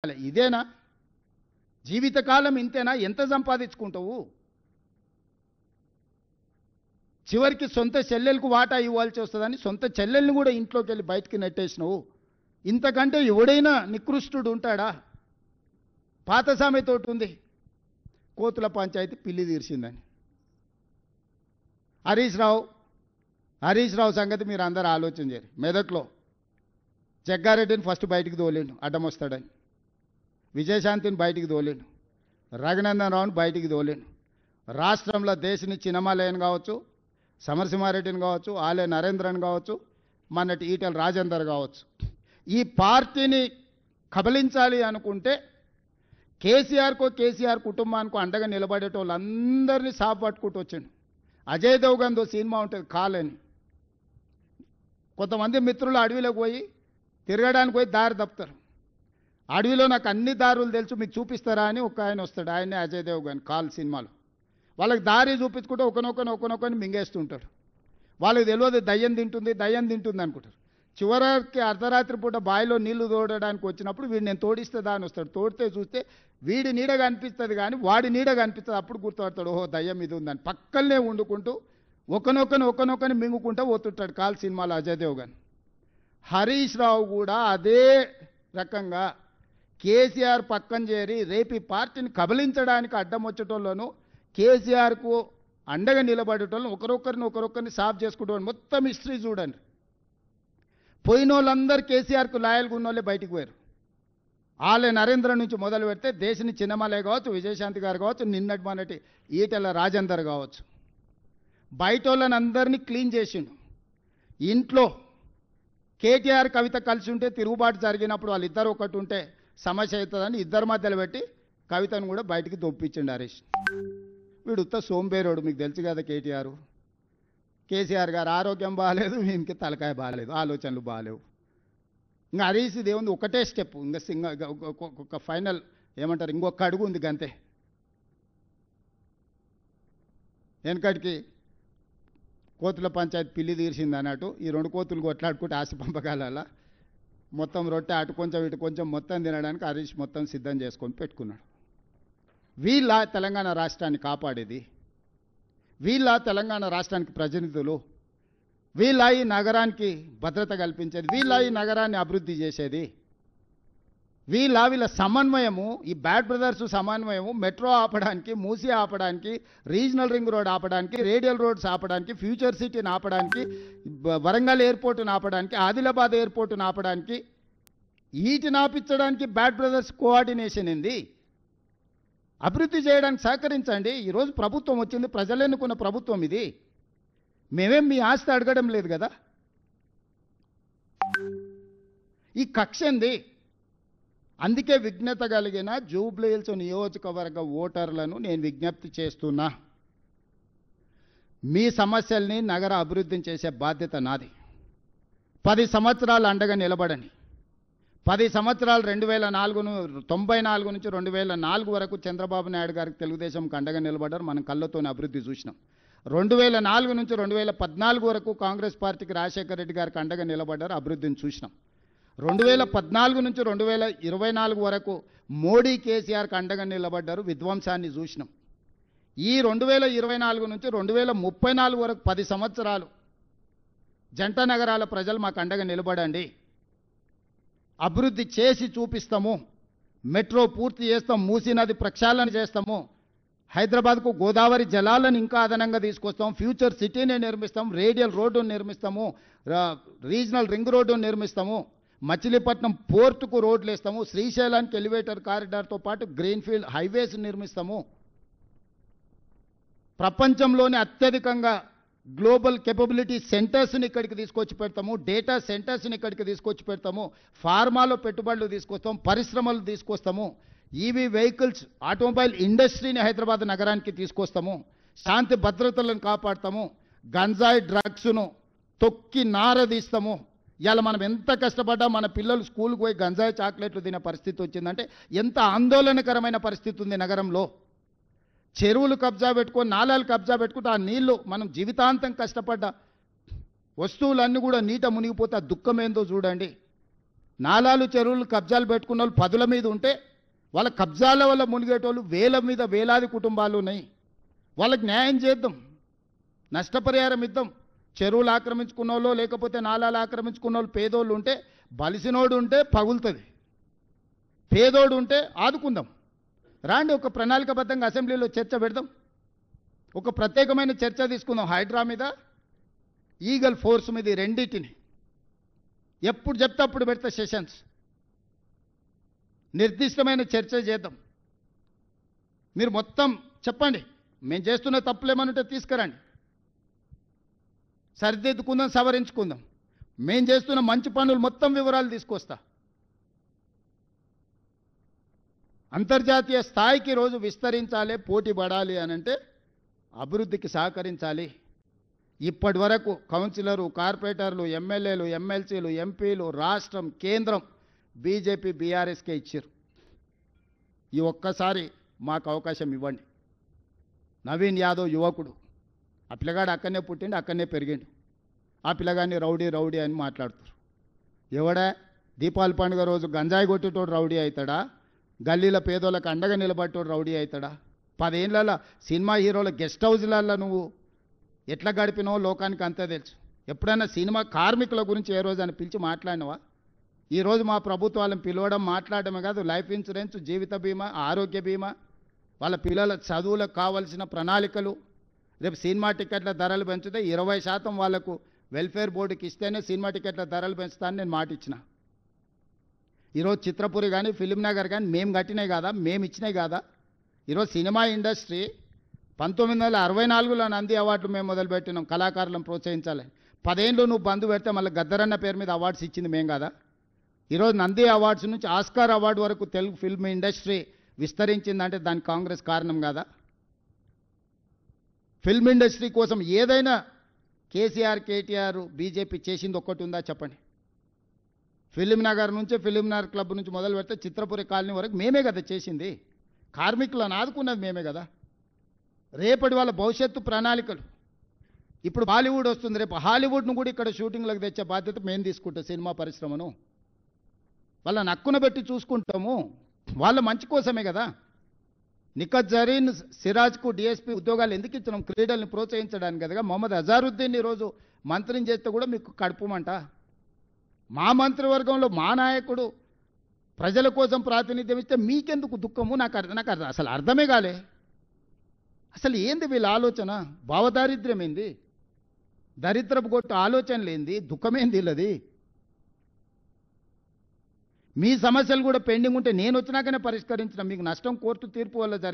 ఇదేనా జీవితకాలం? ఇంతేనా? ఎంత సంపాదించుకుంటావు? చివరికి సొంత చెల్లెలకు వాటా ఇవ్వాల్సి వస్తుందని సొంత చెల్లెల్ని కూడా ఇంట్లోకి వెళ్ళి బయటికి నెట్టేసినావు. ఇంతకంటే ఎవడైనా నికృష్టుడు ఉంటాడా? పాత సామెత ఒకటి ఉంది, కోతుల పంచాయతీ పిల్లి తీర్చిందని. హరీష్ రావు సంగతి మీరు అందరూ ఆలోచన చేయరు. మెదక్లో జగ్గారెడ్డిని ఫస్ట్ బయటికి తోలేండు అడ్డం వస్తాడని, విజయశాంతిని బయటికి తోలేండు, రఘునందన్ రావుని బయటికి తోలేండు. రాష్ట్రంలో దేశని చిన్నమాలయని కావచ్చు, సమరసింహారెడ్డిని కావచ్చు, ఆలయ నరేంద్రని కావచ్చు, మొన్నటి ఈటెల రాజేందర్ కావచ్చు, ఈ పార్టీని కబలించాలి అనుకుంటే కేసీఆర్ కుటుంబానికి అండగా నిలబడేటోళ్ళందరినీ సాపు పట్టుకుంటూ వచ్చాడు. అజయ్ దేవగన్తో సినిమా ఉంటుంది కాలని. కొంతమంది మిత్రులు అడవిలోకి పోయి తిరగడానికి పోయి దారి తప్పుతారు. అడవిలో నాకు అన్ని దారులు తెలుసు మీకు చూపిస్తారా అని ఒక ఆయన వస్తాడు, ఆయనే అజయ్ దేవగన్ కాల్ సినిమాలో. వాళ్ళకి దారి చూపించుకుంటూ ఒకనొకని మింగేస్తుంటాడు. వాళ్ళకి తెలియదు దయ్యం తింటుంది అనుకుంటారు. చివరికి అర్ధరాత్రి పూట బావిలో నీళ్లు తోడడానికి వచ్చినప్పుడు వీడు నేను తోడిస్తుందా అని వస్తాడు. తోడితే చూస్తే వీడి నీడ కనిపిస్తుంది కానీ వాడి నీడ కనిపిస్తుంది. అప్పుడు గుర్తుపడతాడు, ఓహో దయ్యం ఇది ఉందని. పక్కనే వండుకుంటూ ఒకనొకని మింగుకుంటూ పోతుంటాడు కాల్ సినిమాలో అజయ్ దేవగన్. హరీష్ రావు కూడా అదే రకంగా కేసీఆర్ పక్కన చేరి రేపు ఈ పార్టీని కబలించడానికి అడ్డం వచ్చేటోళ్ళను, కేసీఆర్కు అండగా నిలబడేటోళ్ళను ఒకరొకరిని సాఫ్ చేసుకుంటాను. మొత్తం హిస్టరీ చూడండి. పోయిన వాళ్ళందరూ కేసీఆర్కు లాయల్గా ఉన్న వాళ్ళే బయటికి పోయారు. ఆలయ నరేంద్ర నుంచి మొదలు పెడితే దేశని చిన్నమలే కావచ్చు, విజయశాంతి గారు కావచ్చు, నిన్నటి మొన్నటి ఈటెల రాజేందర్ కావచ్చు, బయట వాళ్ళని అందరినీ క్లీన్ చేసిండు. ఇంట్లో కేటీఆర్ కవిత కలిసి ఉంటే తిరుగుబాటు జరిగినప్పుడు వాళ్ళిద్దరు ఒకటి ఉంటే సమస్య అవుతుందని ఇద్దరి మధ్యలో పెట్టి కవితను కూడా బయటికి దొప్పించిండు హరీష్. వీడు ఉత్త సోంబేరోడు, మీకు తెలుసు కదా. కేసీఆర్ గారు ఆరోగ్యం బాగాలేదు, వీనికి తలకాయ బాగాలేదు, ఆలోచనలు బాగాలేవు. ఇంకా హరీష్ దేవుంది ఒకటే స్టెప్, ఇంకా ఒక ఫైనల్ ఏమంటారు, ఇంకొక అడుగు ఉంది గంతే. వెనకటికి కోతుల పంచాయతీ పిల్లి తీర్చింది అన్నట్టు ఈ రెండు కోతులు కొట్లాడుకుంటే ఆశ పంపకాల మొత్తం రొట్టె అటు కొంచెం ఇటు కొంచెం మొత్తం తినడానికి హరీష్ మొత్తం సిద్ధం చేసుకొని పెట్టుకున్నాడు. వీళ్ళ తెలంగాణ రాష్ట్రాన్ని కాపాడేది, వీళ్ళ తెలంగాణ రాష్ట్రానికి ప్రతినిధులు, వీళ్ళ ఈ నగరానికి భద్రత కల్పించేది, వీళ్ళ ఈ నగరాన్ని అభివృద్ధి చేసేది, వీళ్ళ సమన్వయము, ఈ బ్యాడ్ బ్రదర్స్ సమన్వయము మెట్రో ఆపడానికి, మూసీ ఆపడానికి, రీజనల్ రింగ్ రోడ్ ఆపడానికి, రేడియల్ రోడ్స్ ఆపడానికి, ఫ్యూచర్ సిటీని ఆపడానికి, వరంగల్ ఎయిర్పోర్టును ఆపడానికి, ఆదిలాబాద్ ఎయిర్పోర్టును ఆపడానికి, వీటిని ఆపించడానికి బ్యాడ్ బ్రదర్స్ కోఆర్డినేషన్ ఏంది? అభివృద్ధి చేయడానికి సహకరించండి. ఈరోజు ప్రభుత్వం వచ్చింది, ప్రజలు ఎన్నుకున్న ప్రభుత్వం ఇది. మేమేం మీ ఆస్తి అడగడం లేదు కదా. ఈ కక్ష ఏంది? అందుకే విజ్ఞత కలిగిన జూబ్లీహిల్స్ నియోజకవర్గ ఓటర్లను నేను విజ్ఞప్తి చేస్తున్నా, మీ సమస్యల్ని నగర అభివృద్ధిని చేసే బాధ్యత నాది. 10 సంవత్సరాలు అండగా నిలబడండి. 10 సంవత్సరాలు 1994 నుంచి 2004 వరకు చంద్రబాబు నాయుడు గారికి తెలుగుదేశంకి అండగా నిలబడ్డారు. మనం కళ్ళతోనే అభివృద్ధి చూసినాం. 2004 నుంచి 2014 వరకు కాంగ్రెస్ పార్టీకి రాజశేఖర రెడ్డి గారికి అండగా నిలబడ్డారు, అభివృద్ధిని చూసినాం. 2014 నుంచి 2024 వరకు మోడీ కేసీఆర్కి అండగా నిలబడ్డారు, విధ్వంసాన్ని చూసినాం. ఈ 2024 నుంచి 2034 వరకు 10 సంవత్సరాలు జంట నగరాల ప్రజలు మాకు అండగా నిలబడండి, అభివృద్ధి చేసి చూపిస్తాము, మెట్రో పూర్తి చేస్తాం, మూసీ నది ప్రక్షాళన చేస్తాము, హైదరాబాద్కు గోదావరి జలాలను ఇంకా అదనంగా తీసుకొస్తాం, ఫ్యూచర్ సిటీని నిర్మిస్తాం, రేడియల్ రోడ్డును నిర్మిస్తాము, రీజనల్ రింగ్ రోడ్డును నిర్మిస్తాము, మచిలీపట్నం పోర్టుకు రోడ్లు వేస్తాము, శ్రీశైలానికి ఎలివేటర్ కారిడార్తో పాటు గ్రీన్ఫీల్డ్ హైవేస్ నిర్మిస్తాము, ప్రపంచంలోనే అత్యధికంగా గ్లోబల్ కేపబిలిటీ సెంటర్స్ని ఇక్కడికి తీసుకొచ్చి పెడతాము, డేటా సెంటర్స్ని ఇక్కడికి తీసుకొచ్చి పెడతాము, ఫార్మాలో పెట్టుబడులు తీసుకొస్తాం, పరిశ్రమలు తీసుకొస్తాము, ఈవీ వెహికల్స్ ఆటోమొబైల్ ఇండస్ట్రీని హైదరాబాద్ నగరానికి తీసుకొస్తాము, శాంతి భద్రతలను కాపాడతాము, గంజాయి డ్రగ్స్ను తొక్కి నారదీస్తాము. ఇవాళ మనం ఎంత కష్టపడ్డా మన పిల్లలు స్కూల్కి పోయి గంజాయి చాక్లెట్లు తినే పరిస్థితి వచ్చిందంటే ఎంత ఆందోళనకరమైన పరిస్థితి ఉంది నగరంలో. చెరువులు కబ్జా పెట్టుకొని, నాలాలు కబ్జా పెట్టుకుంటే ఆ నీళ్లు మనం జీవితాంతం కష్టపడ్డ వస్తువులన్నీ కూడా నీట మునిగిపోతే ఆ దుఃఖం ఏందో చూడండి. నాలాలు చెరువులు కబ్జాలు పెట్టుకున్న వాళ్ళు పదుల మీద ఉంటే వాళ్ళ కబ్జాల వల్ల మునిగేటోళ్ళు వేల మీద వేలాది కుటుంబాలు ఉన్నాయి. వాళ్ళకి న్యాయం చేద్దాం, నష్టపరిహారం ఇద్దాం. చెరువులు ఆక్రమించుకున్న వాళ్ళు లేకపోతే నాలాలు ఆక్రమించుకున్న వాళ్ళు పేదోళ్ళు ఉంటే, బలిసినోడు ఉంటే పగులుతుంది, పేదోడు ఉంటే ఆదుకుందాం. రాండి, ఒక ప్రణాళికబద్ధంగా అసెంబ్లీలో చర్చ పెడదాం. ఒక ప్రత్యేకమైన చర్చ తీసుకుందాం. హైడ్రా మీద, ఈగల్ ఫోర్స్ మీద, రెండింటిని ఎప్పుడు చెప్తే అప్పుడు పెడతా సెషన్స్. నిర్దిష్టమైన చర్చ చేద్దాం. మీరు మొత్తం చెప్పండి, మేము చేస్తున్న తప్పులేమనుంటే తీసుకురండి, సరిదిద్దుకుందాం, సవరించుకుందాం. మేము చేస్తున్న మంచి పనులు మొత్తం వివరాలు తీసుకొస్తా. అంతర్జాతీయ స్థాయికి రోజు విస్తరించాలి, పోటీ పడాలి అనంటే అభివృద్ధికి సహకరించాలి. ఇప్పటి వరకు కౌన్సిలరు, కార్పొరేటర్లు, ఎమ్మెల్యేలు, ఎమ్మెల్సీలు, ఎంపీలు, రాష్ట్రం, కేంద్రం బీజేపీ బీఆర్ఎస్కే ఇచ్చారు. ఈ ఒక్కసారి మాకు అవకాశం ఇవ్వండి. నవీన్ యాదవ్ యువకుడు, ఆ పిల్లగాడు అక్కడనే పుట్టిండు, అక్కడనే పెరిగిండు. ఆ పిల్లగాడిని రౌడీ రౌడీ అని మాట్లాడుతారు. ఎవడా దీపావళి పండుగ రోజు గంజాయి కొట్టేటోడు రౌడీ అవుతాడా? గల్లీల పేదోళ్ళకి అండగా నిలబట్టోడు రౌడీ అవుతాడా? 10 ఏళ్ళ సినిమా హీరోల గెస్ట్ హౌస్లలో నువ్వు ఎట్లా గడిపినో లోకానికి అంతే తెలుసు. ఎప్పుడైనా సినిమా కార్మికుల గురించి ఏ రోజు అని పిలిచి మాట్లాడినవా? ఈరోజు మా ప్రభుత్వాలను పిలవడం, మాట్లాడమే కాదు, లైఫ్ ఇన్సూరెన్స్, జీవిత బీమా, ఆరోగ్య బీమా, వాళ్ళ పిల్లల చదువులకు కావాల్సిన ప్రణాళికలు. రేపు సినిమా టికెట్ల ధరలు పెంచితే 20% వాళ్లకు వెల్ఫేర్ బోర్డుకి ఇస్తేనే సినిమా టికెట్ల ధరలు పెంచుతానని నేను మాట ఇచ్చిన. ఈరోజు చిత్రపురి కానీ, ఫిలిం నగర్ కానీ మేము కట్టినాయి కాదా, మేము ఇచ్చినాయి కాదా? ఈరోజు సినిమా ఇండస్ట్రీ 1964లో నంది అవార్డులు మేము మొదలుపెట్టినాం, కళాకారులను ప్రోత్సహించాలి. 10 ఏళ్ళు నువ్వు బంధు పెడితే మళ్ళీ గద్దరన్న పేరు మీద అవార్డ్స్ ఇచ్చింది మేం కాదా? ఈరోజు నంది అవార్డ్స్ నుంచి ఆస్కార్ అవార్డు వరకు తెలుగు ఫిల్మ్ ఇండస్ట్రీ విస్తరించిందంటే దానికి కాంగ్రెస్ కారణం కాదా? ఫిల్మ్ ఇండస్ట్రీ కోసం ఏదైనా కేసీఆర్, కేటీఆర్, బీజేపీ చేసింది ఒక్కటి ఉందా చెప్పండి? ఫిలిం నగర్ నుంచి, ఫిలిం నగర్ క్లబ్ నుంచి మొదలు పెడితే చిత్రపురి కాలనీ వరకు మేమే కదా చేసింది. కార్మికులను ఆదుకున్నది మేమే కదా. రేపటి వాళ్ళ భవిష్యత్తు ప్రణాళికలు. ఇప్పుడు బాలీవుడ్ వస్తుంది, రేపు హాలీవుడ్ను కూడా ఇక్కడ షూటింగ్లకు తెచ్చే బాధ్యత మేము తీసుకుంటాం. సినిమా పరిశ్రమను వాళ్ళ నక్కున పెట్టి చూసుకుంటాము. వాళ్ళ మంచి కోసమే కదా. నిఖత్ జరీన్, సిరాజ్కు డిఎస్పీ ఉద్యోగాలు ఎందుకు ఇచ్చినాం? క్రీడల్ని ప్రోత్సహించడానికి కదా. మొహమ్మద్ అజారుద్దీన్ ఈరోజు మంత్రిని చేస్తే కూడా మీకు కడుపుమంట. మా మంత్రివర్గంలో మా నాయకుడు ప్రజల కోసం ప్రాతినిధ్యం ఇస్తే మీకెందుకు దుఃఖము? నాకు అసలు అర్థమే కాలే. అసలు ఏంది వీళ్ళ ఆలోచన? భావదారిద్ర్యం ఏంది? దరిద్రపు కొట్టు ఆలోచనలు ఏంది? దుఃఖమేంది వీళ్ళది? మీ సమస్యలు కూడా పెండింగ్ ఉంటే నేను వచ్చినాకనే పరిష్కరించిన. మీకు నష్టం కోర్టు తీర్పు వల్ల జరిగింది.